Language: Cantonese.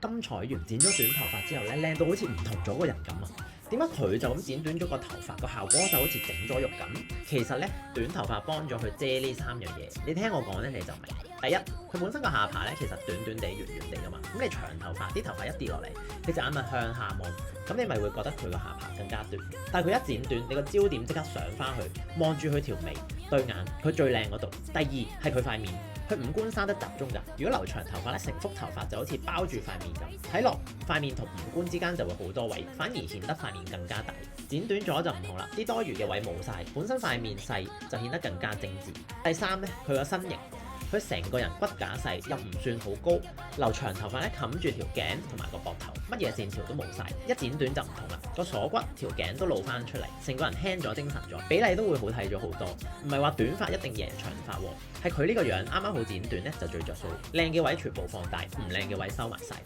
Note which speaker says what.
Speaker 1: 金彩媛剪咗短頭髮之後咧，靚到好似唔同咗個人咁啊！點解佢就咁剪短咗個頭髮，個效果就好似整咗肉咁？其實咧，短頭髮幫咗佢遮呢三樣嘢。你聽我講咧，你就明。第一，佢本身個下巴咧其實短短地、圓圓地噶嘛。咁你長頭髮，啲頭髮一跌落嚟，你隻眼咪向下望，咁你咪會覺得佢個下巴更加短。但係佢一剪短，你個焦點即刻上翻去，望住佢條眉、對眼，佢最靚嗰度。第二係佢塊面。佢五官生得集中㗎，如果留長頭髮咧，成幅頭髮就好似包住塊面咁，睇落塊面同五官之間就會好多位，反而顯得塊面更加大。剪短咗就唔同啦，啲多餘嘅位冇晒，本身塊面細就顯得更加精緻。第三咧，佢個身形。佢成個人骨架細，又唔算好高，留長頭髮咧冚住條頸同埋個膊頭，乜嘢線條都冇晒。一剪短就唔同啦，個鎖骨、條頸都露翻出嚟，成個人輕咗、精神咗，比例都會好睇咗好多。唔係話短髮一定贏長髮喎，係佢呢個樣啱啱好剪短咧就最着數，靚嘅位全部放大，唔靚嘅位收埋晒。